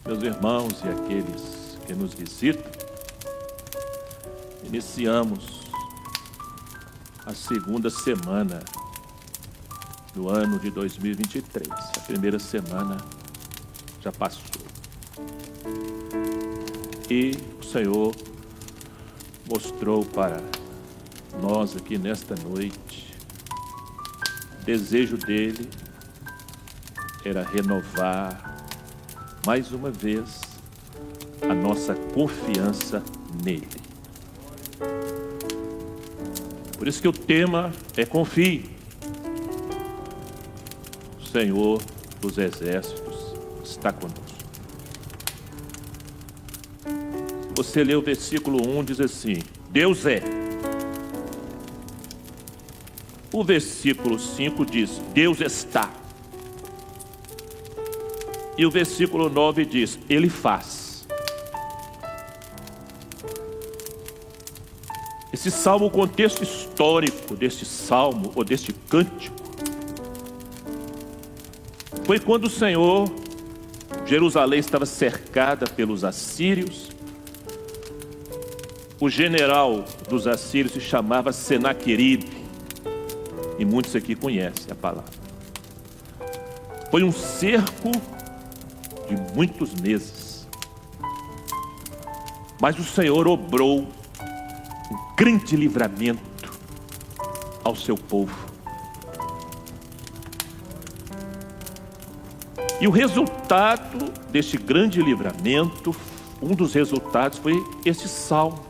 Meus irmãos e aqueles que nos visitam, iniciamos a segunda semana do ano de 2023. A primeira semana já passou. E o Senhor mostrou para nós aqui nesta noite, o desejo dele era renovar mais uma vez a nossa confiança nele. Por isso que o tema é confie. O Senhor dos Exércitos está conosco. Você lê o versículo 1, diz assim: Deus é. O versículo 5 diz: Deus está. E o versículo 9 diz: Ele faz. Esse salmo, o contexto histórico deste salmo, ou deste cântico, foi quando o Senhor, Jerusalém estava cercada pelos assírios. O general dos assírios se chamava Senaqueribe, e muitos aqui conhecem a palavra. Foi um cerco de muitos meses, mas o Senhor obrou um grande livramento ao seu povo. E o resultado deste grande livramento, um dos resultados foi este salmo,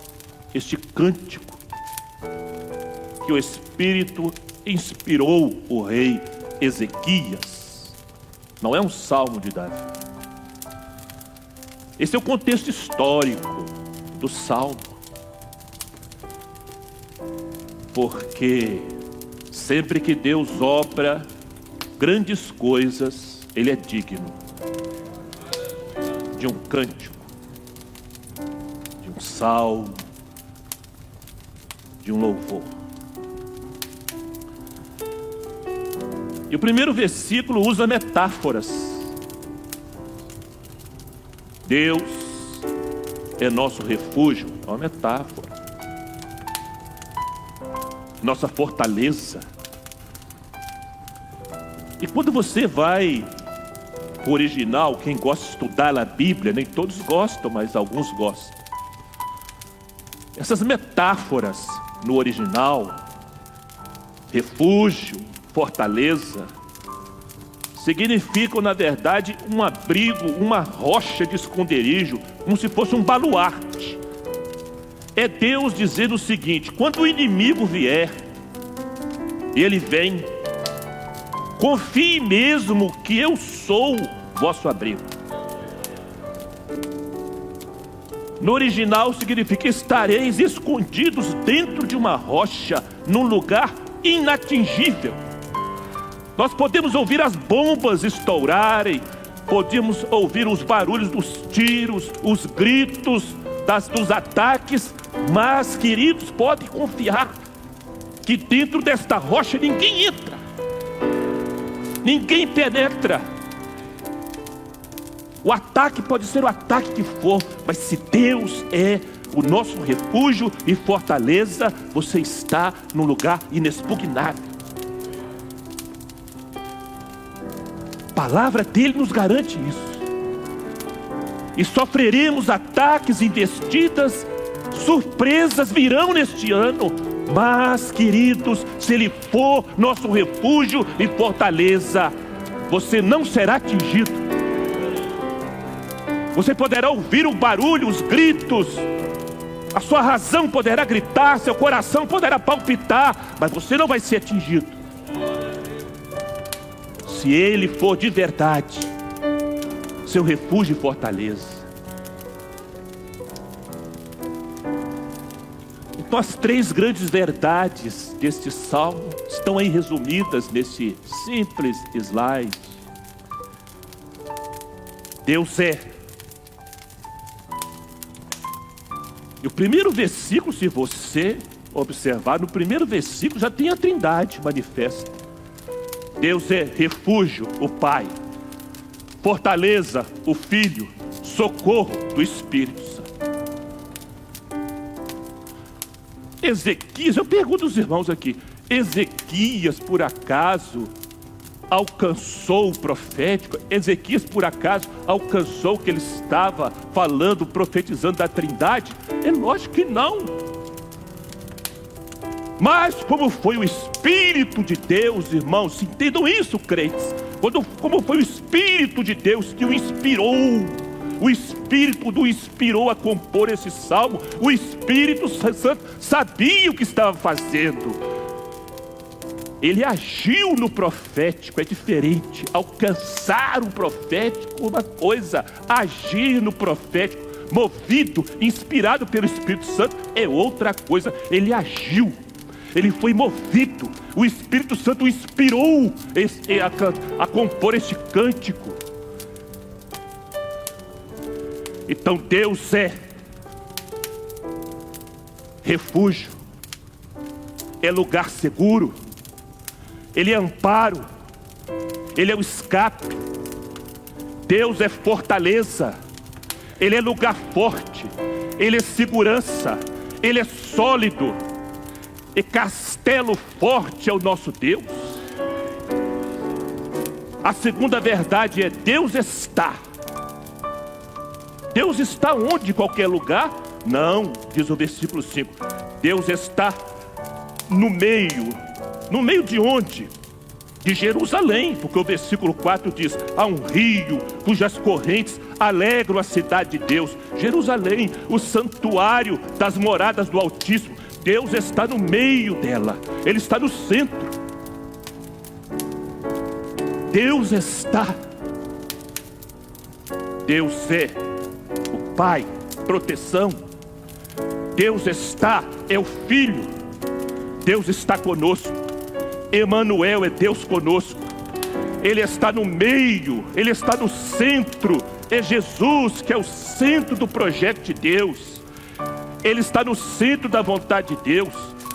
este cântico, que o Espírito inspirou o rei Ezequias. Não é um salmo de Davi. Esse é o contexto histórico do salmo. Porque sempre que Deus obra grandes coisas, Ele é digno de um cântico, de um salmo, de um louvor. E o primeiro versículo usa metáforas. Deus é nosso refúgio, é uma metáfora. Nossa fortaleza. E quando você vai para o original, quem gosta de estudar a Bíblia, nem todos gostam, mas alguns gostam. Essas metáforas no original, refúgio, fortaleza, significam, na verdade, um abrigo, uma rocha de esconderijo, como se fosse um baluarte. É Deus dizendo o seguinte: quando o inimigo vier, ele vem, confie mesmo que eu sou vosso abrigo. No original significa: estareis escondidos dentro de uma rocha, num lugar inatingível. Nós podemos ouvir as bombas estourarem, podemos ouvir os barulhos dos tiros, os gritos dos ataques, mas, queridos, pode confiar que dentro desta rocha ninguém entra, ninguém penetra. O ataque pode ser o ataque que for, mas se Deus é o nosso refúgio e fortaleza, você está num lugar inexpugnável. A palavra dele nos garante isso. E sofreremos ataques, investidas, surpresas virão neste ano. Mas, queridos, se ele for nosso refúgio e fortaleza, você não será atingido. Você poderá ouvir o barulho, os gritos, a sua razão poderá gritar, seu coração poderá palpitar, mas você não vai ser atingido. Se ele for de verdade seu refúgio e fortaleza. Então as três grandes verdades deste salmo estão aí resumidas nesse simples slide. Deus é. E o primeiro versículo, se você observar, no primeiro versículo já tem a Trindade manifesta. Deus é refúgio, o Pai. Fortaleza, o Filho. socorro do Espírito Santo. Ezequias, eu pergunto aos irmãos aqui, Ezequias por acaso alcançou o profético? Ezequias por acaso alcançou o que ele estava falando, profetizando da Trindade? É lógico que não. Mas como foi o Espírito de Deus, irmãos, entendam isso, crentes, como foi o Espírito de Deus que o inspirou, o Espírito o inspirou a compor esse salmo. O Espírito Santo sabia o que estava fazendo. Ele agiu no profético, é diferente. Alcançar o profético é uma coisa, agir no profético, movido, inspirado pelo Espírito Santo, é outra coisa. Ele agiu, ele foi movido. O Espírito Santo o inspirou a compor este cântico. Então Deus é refúgio, é lugar seguro, Ele é amparo, Ele é o escape. Deus é fortaleza, Ele é lugar forte, Ele é segurança, Ele é sólido, e castelo forte é o nosso Deus. A segunda verdade é: Deus está. Deus está onde? Em qualquer lugar? Não, diz o versículo 5. Deus está no meio. No meio de onde? De Jerusalém, porque o versículo 4 diz: há um rio cujas correntes alegram a cidade de Deus. Jerusalém, o santuário das moradas do Altíssimo. Deus está no meio dela, Ele está no centro. Deus está. Deus é o Pai, proteção. Deus está, é o Filho. Deus está conosco. Emanuel é Deus conosco. Ele está no meio, Ele está no centro. É Jesus que é o centro do projeto de Deus. Ele está no centro da vontade de Deus.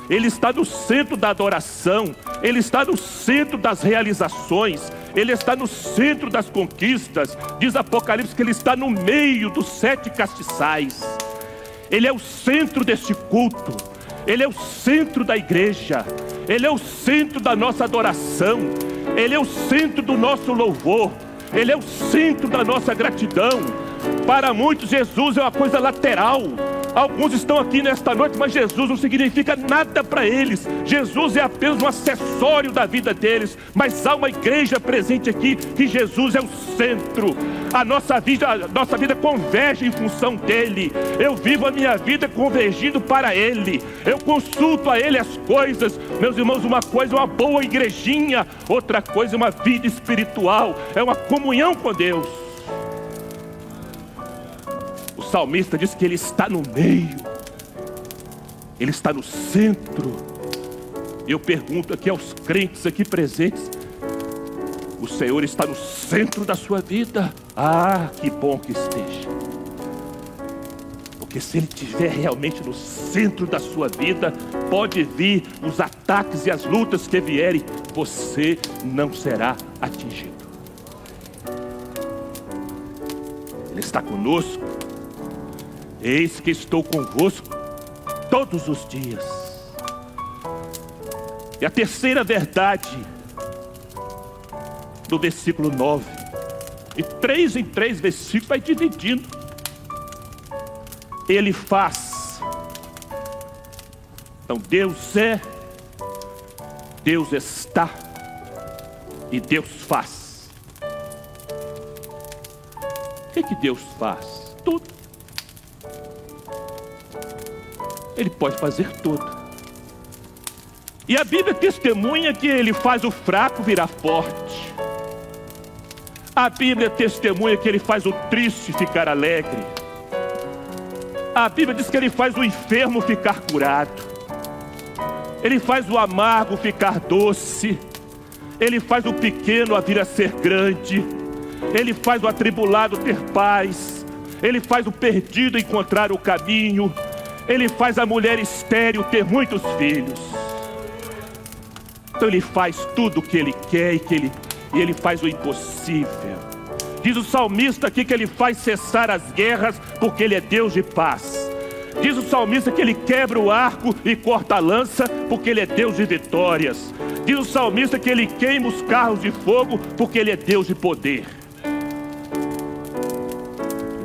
Ele está no centro da adoração. Ele está no centro das realizações. Ele está no centro das conquistas. Diz Apocalipse que Ele está no meio dos 7 castiçais. Ele é o centro deste culto. Ele é o centro da igreja. Ele é o centro da nossa adoração. Ele é o centro do nosso louvor. Ele é o centro da nossa gratidão. Para muitos, Jesus é uma coisa lateral. Alguns estão aqui nesta noite, mas Jesus não significa nada para eles. Jesus é apenas um acessório da vida deles. Mas há uma igreja presente aqui que Jesus é o centro. A nossa vida converge em função dele. Eu vivo a minha vida convergindo para ele. Eu consulto a ele as coisas. Meus irmãos, uma coisa é uma boa igrejinha, outra coisa é uma vida espiritual, é uma comunhão com Deus. O salmista diz que Ele está no meio, Ele está no centro. Eu pergunto aqui aos crentes aqui presentes: o Senhor está no centro da sua vida? Ah, que bom que esteja. Porque se Ele estiver realmente no centro da sua vida, pode vir os ataques e as lutas que vierem, você não será atingido. Ele está conosco. Eis que estou convosco todos os dias. E a terceira verdade, do versículo 9, e 3 em 3 versículos vai dividindo. Ele faz. Então Deus é, Deus está e Deus faz. O que Deus faz? Tudo. Ele pode fazer tudo. E a Bíblia testemunha que Ele faz o fraco virar forte. A Bíblia testemunha que Ele faz o triste ficar alegre. A Bíblia diz que Ele faz o enfermo ficar curado. Ele faz o amargo ficar doce. Ele faz o pequeno a vir a ser grande. Ele faz o atribulado ter paz. Ele faz o perdido encontrar o caminho. Ele faz a mulher estéril ter muitos filhos. Então Ele faz tudo o que Ele quer e Ele faz o impossível. Diz o salmista aqui que Ele faz cessar as guerras, porque Ele é Deus de paz. Diz o salmista que Ele quebra o arco e corta a lança, porque Ele é Deus de vitórias. Diz o salmista que Ele queima os carros de fogo, porque Ele é Deus de poder.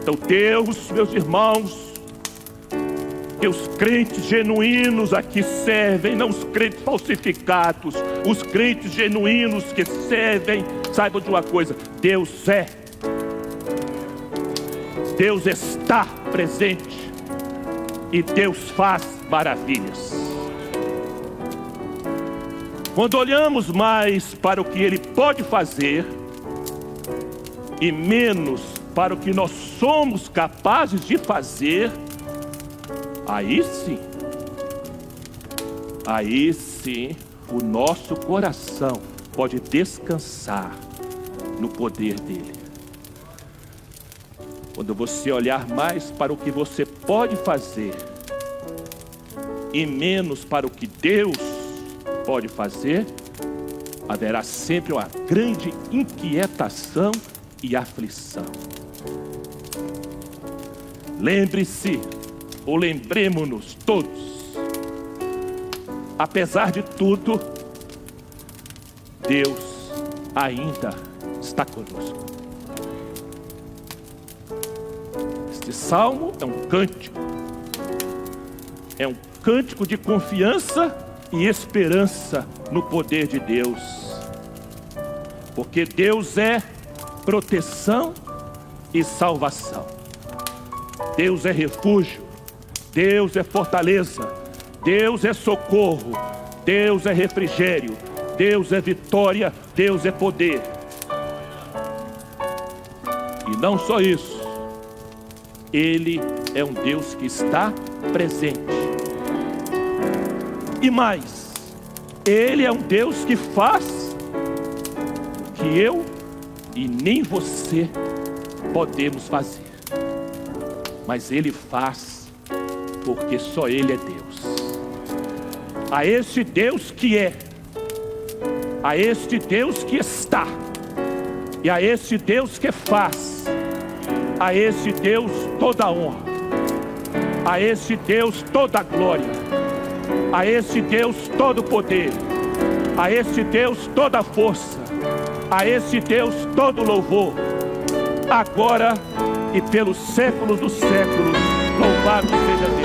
Então Deus, meus irmãos, que os crentes genuínos aqui servem, não os crentes falsificados, os crentes genuínos que servem, saibam de uma coisa: Deus está presente e Deus faz maravilhas. Quando olhamos mais para o que Ele pode fazer e menos para o que nós somos capazes de fazer, aí sim, o nosso coração pode descansar no poder dEle. Quando você olhar mais para o que você pode fazer e menos para o que Deus pode fazer, haverá sempre uma grande inquietação e aflição. Lembre-se, ou lembremos-nos todos, apesar de tudo, Deus ainda está conosco. Este salmo é um cântico de confiança e esperança no poder de Deus, porque Deus é proteção e salvação. Deus é refúgio, Deus é fortaleza, Deus é socorro, Deus é refrigério, Deus é vitória, Deus é poder. E não só isso, Ele é um Deus que está presente. E mais, Ele é um Deus que faz o que eu e nem você podemos fazer. Mas Ele faz porque só Ele é Deus. A este Deus que é, a este Deus que está, e a este Deus que faz, a este Deus toda a honra, a este Deus toda a glória, a este Deus todo o poder, a este Deus toda a força, a este Deus todo o louvor, agora e pelos séculos dos séculos. Louvado seja Deus.